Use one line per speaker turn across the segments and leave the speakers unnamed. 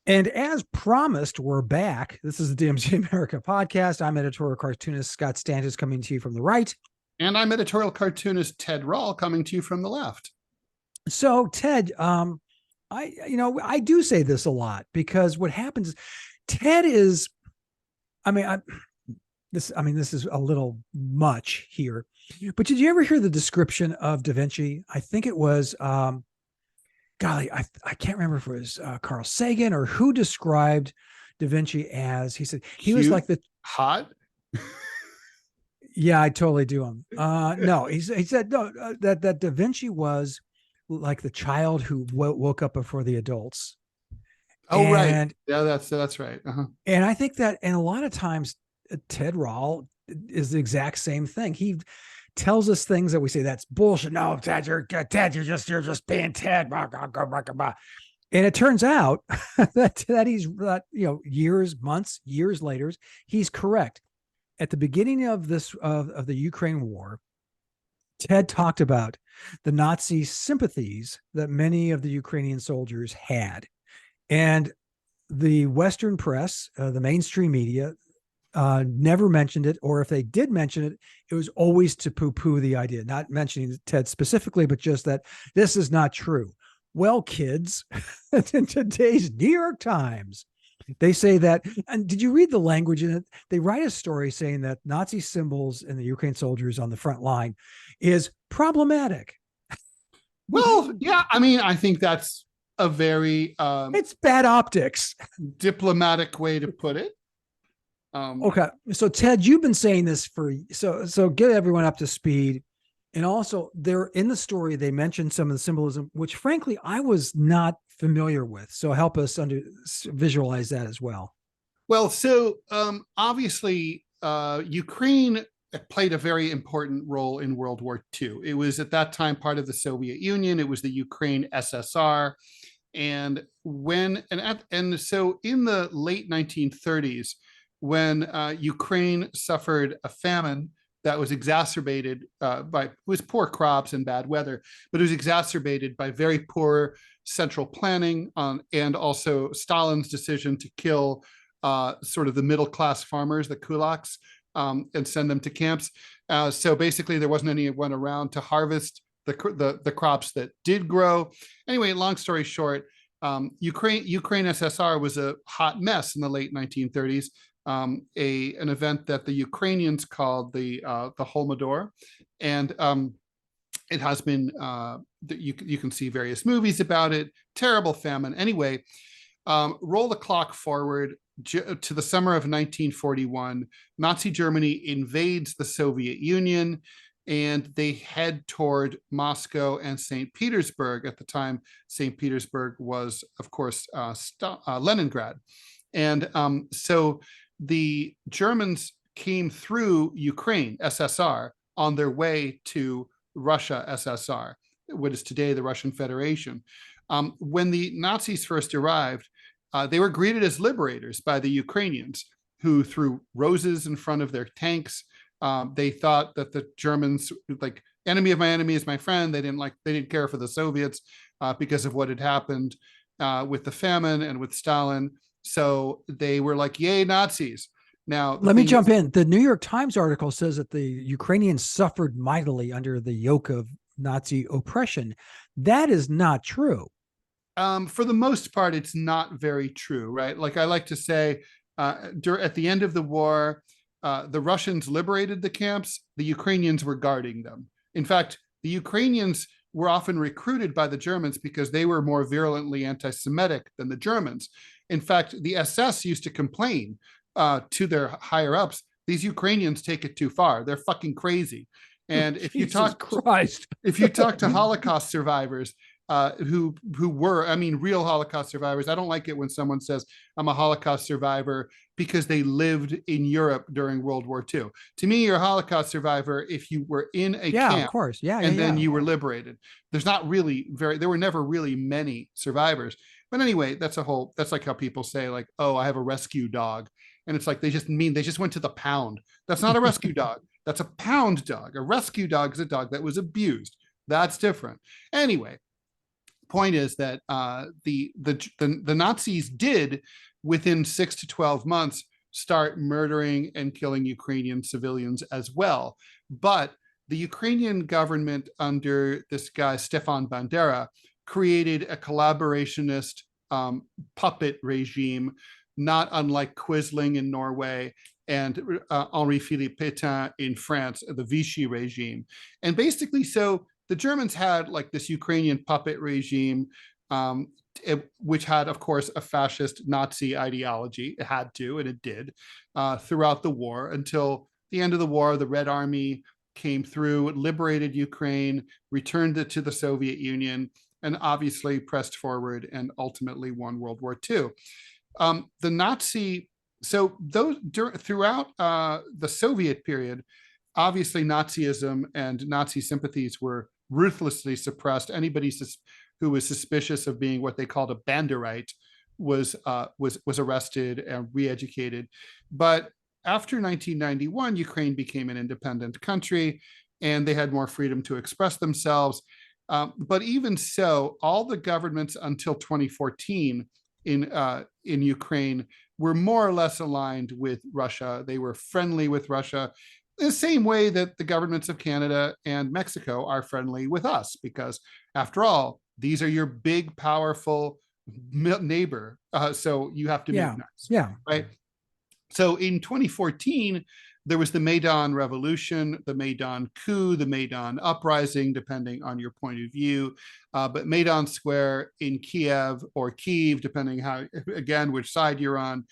And as promised, we're back. This is the DMZ America podcast. I'm editorial cartoonist Scott Stantis coming to you from the right.
And I'm editorial cartoonist Ted Rall coming to you from the left.
So, Ted, I do say this a lot because what happens is Ted is, this is a little much here, but did you ever hear the description of Da Vinci? I think it was, golly, I can't remember if it was Carl Sagan or who described Da Vinci as, he said, he
Cute,
was like the
hot.
Yeah, I totally do him. No, he said no, that Da Vinci was like the child who woke up before the adults.
Oh, right. Yeah, that's right.
And I think that, and a lot of times, Ted Rall is the exact same thing. He tells us things that we say that's bullshit. No, Ted, you're just being Ted. And it turns out that he's years later, he's correct. At the beginning of the Ukraine war, Ted talked about the Nazi sympathies that many of the Ukrainian soldiers had. And the Western press, the mainstream media, never mentioned it, or if they did mention it, it was always to poo-poo the idea, not mentioning Ted specifically, but just that this is not true. Well, kids, in today's New York Times, they say that, and did you read the language in it? They write a story saying that Nazi symbols in the Ukraine soldiers on the front line is problematic.
Well, yeah, I think that's a very
it's bad optics,
diplomatic way to put it.
Okay, so Ted, you've been saying this so get everyone up to speed. And also, they're in the story, they mentioned some of the symbolism, which frankly I was not familiar with. So help us visualize that as well.
Well, so obviously, Ukraine played a very important role in World War II. It was at that time part of the Soviet Union. It was the Ukraine SSR, and so in the late 1930s, when Ukraine suffered a famine that was exacerbated by, it was poor crops and bad weather, but it was exacerbated by very poor central planning and also Stalin's decision to kill sort of the middle-class farmers, the kulaks, and send them to camps. So basically there wasn't anyone around to harvest the crops that did grow. Anyway, long story short, Ukraine SSR was a hot mess in the late 1930s. An event that the Ukrainians called the Holodomor, and it has been you can see various movies about it. Terrible famine. Anyway, roll the clock forward to the summer of 1941. Nazi Germany invades the Soviet Union, and they head toward Moscow and St. Petersburg. At the time, St. Petersburg was, of course, Leningrad, and so the Germans came through Ukraine, SSR, on their way to Russia, SSR, what is today the Russian Federation. When the Nazis first arrived, they were greeted as liberators by the Ukrainians, who threw roses in front of their tanks. They thought that the Germans, like, enemy of my enemy is my friend. They didn't care for the Soviets because of what had happened with the famine and with Stalin. So they were like, yay, Nazis. Now,
let me jump in. The New York Times article says that the Ukrainians suffered mightily under the yoke of Nazi oppression. That is not true.
For the most part, it's not very true, right? Like I like to say, at the end of the war, the Russians liberated the camps. The Ukrainians were guarding them. In fact, the Ukrainians were often recruited by the Germans because they were more virulently anti-Semitic than the Germans. In fact, the SS used to complain to their higher ups, these Ukrainians take it too far. They're fucking crazy. And if you talk to Holocaust survivors who were, real Holocaust survivors, I don't like it when someone says I'm a Holocaust survivor because they lived in Europe during World War II. To me, you're a Holocaust survivor if you were in a camp,
of course,
then you were liberated. There were never really many survivors. But anyway, that's like how people say, like, oh, I have a rescue dog. And it's like, they just went to the pound. That's not a rescue dog. That's a pound dog. A rescue dog is a dog that was abused. That's different. Anyway, point is that the Nazis did, within 6 to 12 months, start murdering and killing Ukrainian civilians as well. But the Ukrainian government under this guy, Stefan Bandera, created a collaborationist puppet regime, not unlike Quisling in Norway and Henri-Philippe Pétain in France, the Vichy regime. And basically, so the Germans had like this Ukrainian puppet regime, which had, of course, a fascist Nazi ideology. It had to, and it did, throughout the war until the end of the war. The Red Army came through, liberated Ukraine, returned it to the Soviet Union, and obviously pressed forward and ultimately won World War II. The Nazi, so those throughout the Soviet period, obviously Nazism and Nazi sympathies were ruthlessly suppressed. Anybody who was suspicious of being what they called a Banderite was arrested and re-educated. But after 1991, Ukraine became an independent country, and they had more freedom to express themselves. But even so, all the governments until 2014 in Ukraine were more or less aligned with Russia. They were friendly with Russia, the same way that the governments of Canada and Mexico are friendly with us, because after all, these are your big, powerful neighbor. So you have to be nice, right? So in 2014, there was the Maidan Revolution, the Maidan coup, the Maidan uprising, depending on your point of view. But Maidan Square in Kiev, or Kyiv, depending how, again, which side you're on,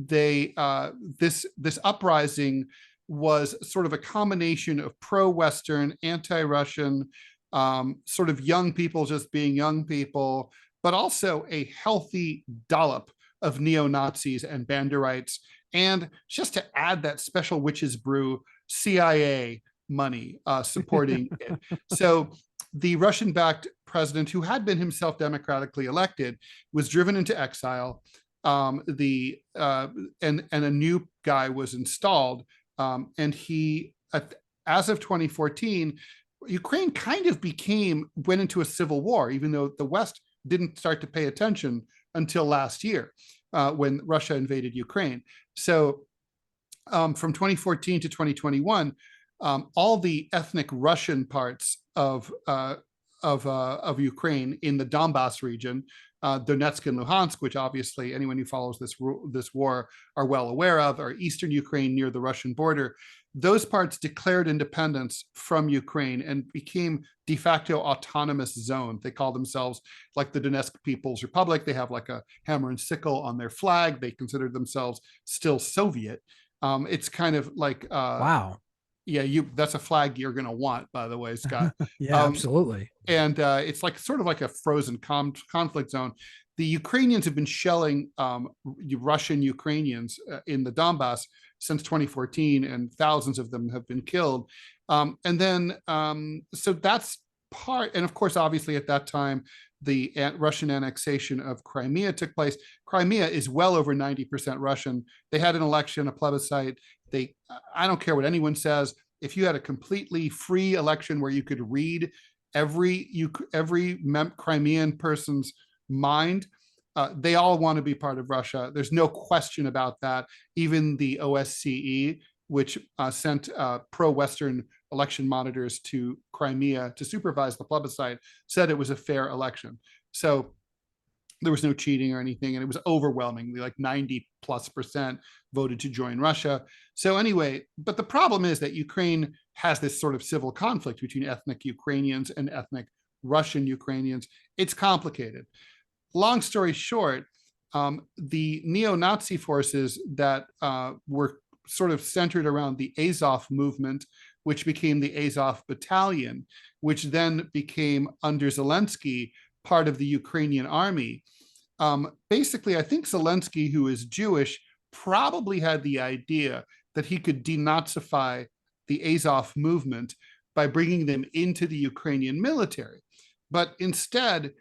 this uprising was sort of a combination of pro-Western, anti-Russian, sort of young people just being young people, but also a healthy dollop of neo-Nazis and Banderites. And just to add that special witch's brew, CIA money supporting it. So the Russian-backed president, who had been himself democratically elected, was driven into exile. And a new guy was installed. And he, as of 2014, Ukraine kind of went into a civil war, even though the West didn't start to pay attention until last year, when Russia invaded Ukraine. So from 2014 to 2021, all the ethnic Russian parts of Ukraine in the Donbass region, Donetsk and Luhansk, which obviously anyone who follows this war are well aware of, are eastern Ukraine near the Russian border. Those parts declared independence from Ukraine and became de facto autonomous zones. They call themselves like the Donetsk People's Republic. They have like a hammer and sickle on their flag. They consider themselves still Soviet. It's kind of like
wow.
Yeah, that's a flag you're going to want, by the way, Scott.
Yeah, absolutely.
And it's like sort of like a frozen conflict zone. The Ukrainians have been shelling Russian Ukrainians in the Donbass since 2014, and thousands of them have been killed. And then, so that's part, and of course, obviously at that time, the Russian annexation of Crimea took place. Crimea is well over 90% Russian. They had an election, a plebiscite. I don't care what anyone says. If you had a completely free election where you could read every Crimean person's mind, they all want to be part of Russia. There's no question about that. Even the OSCE, which sent pro-Western election monitors to Crimea to supervise the plebiscite, said it was a fair election. So there was no cheating or anything, and it was overwhelmingly like 90+% voted to join Russia. So anyway, but the problem is that Ukraine has this sort of civil conflict between ethnic Ukrainians and ethnic Russian Ukrainians. It's complicated. Long story short, the neo-Nazi forces that were sort of centered around the Azov movement, which became the Azov Battalion, which then became, under Zelensky, part of the Ukrainian army. Basically, I think Zelensky, who is Jewish, probably had the idea that he could denazify the Azov movement by bringing them into the Ukrainian military. But instead,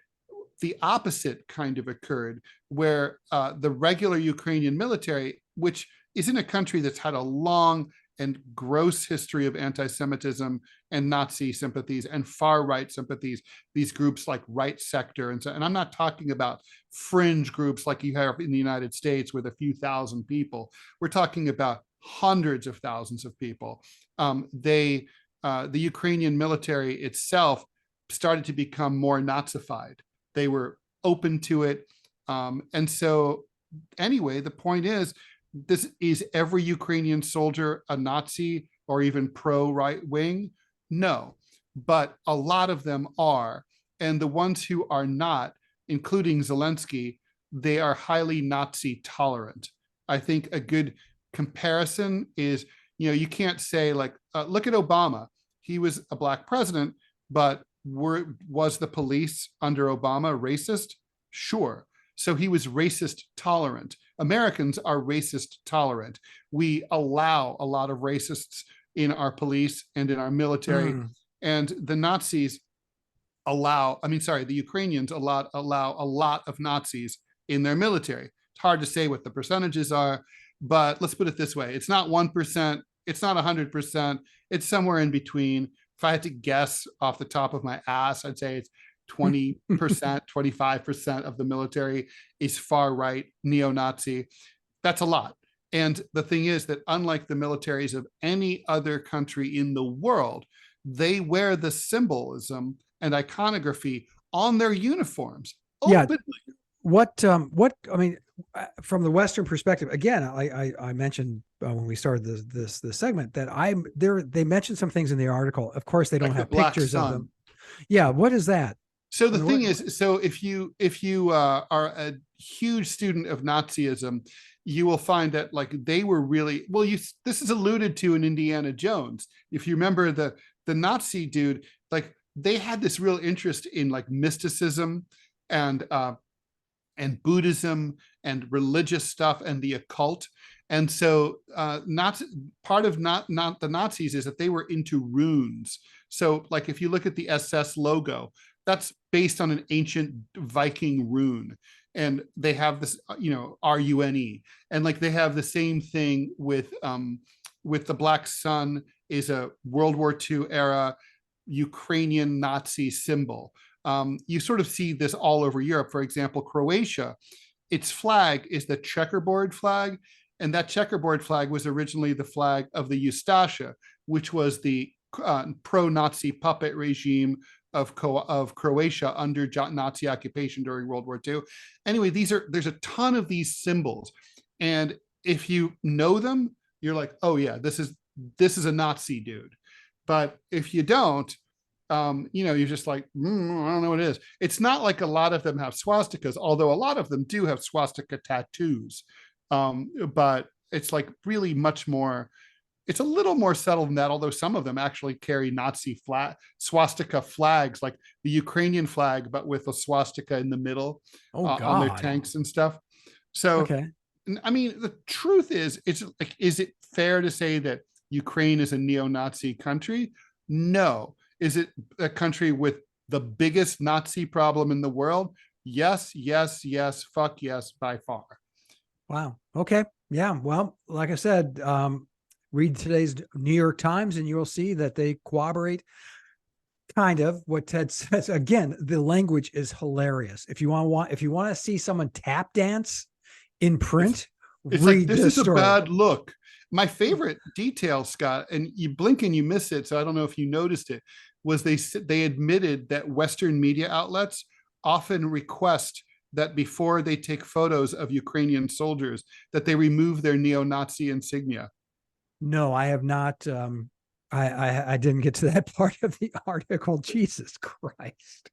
the opposite kind of occurred, where the regular Ukrainian military, which is in a country that's had a long and gross history of anti-Semitism and Nazi sympathies and far-right sympathies, these groups like Right Sector. And I'm not talking about fringe groups like you have in the United States with a few thousand people. We're talking about hundreds of thousands of people. The Ukrainian military itself started to become more Nazified. They were open to it. And so anyway, the point is every Ukrainian soldier a Nazi or even pro-right wing? No, but a lot of them are. And the ones who are not, including Zelensky, they are highly Nazi tolerant. I think a good comparison is, you can't say like, look at Obama. He was a black president, but was the police under Obama racist? Sure. So he was racist tolerant. Americans are racist tolerant. We allow a lot of racists in our police and in our military. And the Nazis the Ukrainians allow a lot of Nazis in their military. It's hard to say what the percentages are, but let's put it this way. It's not 1%. It's not 100%. It's somewhere in between. If I had to guess off the top of my ass, I'd say it's 20%, 25% of the military is far right, neo-Nazi. That's a lot. And the thing is that unlike the militaries of any other country in the world, they wear the symbolism and iconography on their uniforms openly.
What I mean, from the Western perspective, again, I mentioned when we started this segment that they mentioned some things in the article. Of course, they don't have pictures of them. Yeah, what is that?
So the thing is, so if you are a huge student of Nazism, you will find that like they were really this is alluded to in Indiana Jones. If you remember the Nazi dude, like they had this real interest in like mysticism and Buddhism and religious stuff and the occult. And so part of not the Nazis is that they were into runes. So like if you look at the SS logo, that's based on an ancient Viking rune. And they have this, RUNE. And like they have the same thing with the Black Sun is a World War II era Ukrainian Nazi symbol. You sort of see this all over Europe. For example, Croatia, its flag is the checkerboard flag. And that checkerboard flag was originally the flag of the Ustasha, which was the pro-Nazi puppet regime of Croatia under Nazi occupation during World War II. Anyway, there's a ton of these symbols. And if you know them, you're like, oh yeah, this is a Nazi dude. But if you don't, you're just like, I don't know what it is. It's not like a lot of them have swastikas, although a lot of them do have swastika tattoos. But it's like really much more, it's a little more subtle than that, although some of them actually carry Nazi swastika flags, like the Ukrainian flag, but with a swastika in the middle on their tanks and stuff. So, okay. I mean, the truth is, it's like, is it fair to say that Ukraine is a neo-Nazi country? No. Is it a country with the biggest Nazi problem in the world? Yes, yes, yes, fuck yes, by far.
Wow. Okay. Yeah. Well, like I said, read today's New York Times and you'll see that they corroborate kind of what Ted says. Again, the language is hilarious. If you want to see someone tap dance in print,
it's
read
like, this is
story.
A bad look. My favorite detail, Scott, and you blink and you miss it, so I don't know if you noticed it, was they admitted that Western media outlets often request that before they take photos of Ukrainian soldiers, that they remove their neo-Nazi insignia.
No, I have not. I didn't get to that part of the article. Jesus Christ.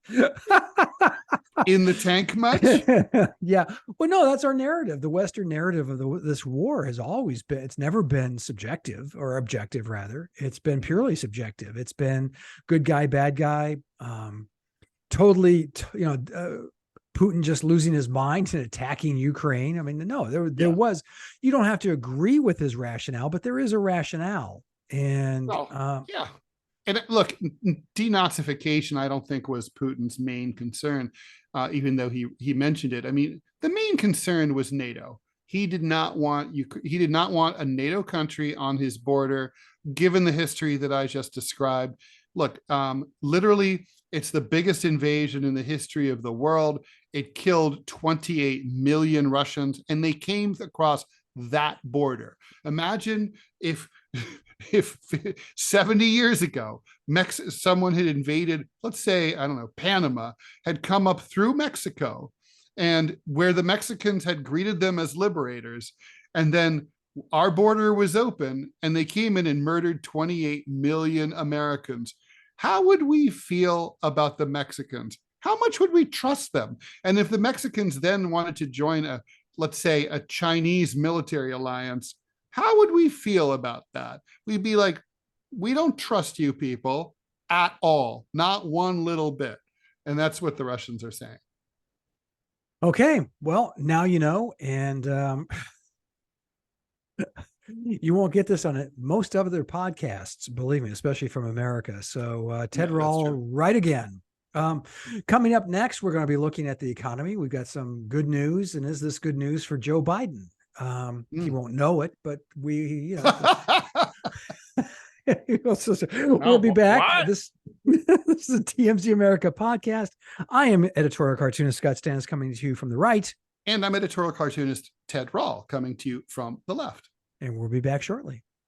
In the tank much?
Yeah. Well, no, that's our narrative. The Western narrative of this war has always been, it's never been subjective or objective, rather. It's been purely subjective. It's been good guy, bad guy. Totally, Putin just losing his mind and attacking Ukraine. I mean, no, there was, you don't have to agree with his rationale, but there is a rationale. And
yeah. And look, denazification, I don't think was Putin's main concern, even though he mentioned it. I mean, the main concern was NATO. he did not want a NATO country on his border, given the history that I just described. Look, literally, it's the biggest invasion in the history of the world. It killed 28 million Russians, and they came across that border. Imagine if 70 years ago, someone had invaded, let's say, I don't know, Panama, had come up through Mexico, and where the Mexicans had greeted them as liberators, and then our border was open and they came in and murdered 28 million Americans. How would we feel about the Mexicans? How much would we trust them? And if the Mexicans then wanted to join let's say, a Chinese military alliance, how would we feel about that? We'd be like, we don't trust you people at all, not one little bit. And that's what the Russians are saying.
Okay, well, now you know, and you won't get this on most other podcasts, believe me, especially from America. So Ted Rall, right again. Coming up next, we're going to be looking at the economy. We've got some good news, and is this good news for Joe Biden? He won't know it, but we'll be back. This is the DMZ America podcast. I am editorial cartoonist Scott Stantis, coming to you from the right.
And I'm editorial cartoonist Ted Rall, coming to you from the left.
And we'll be back shortly.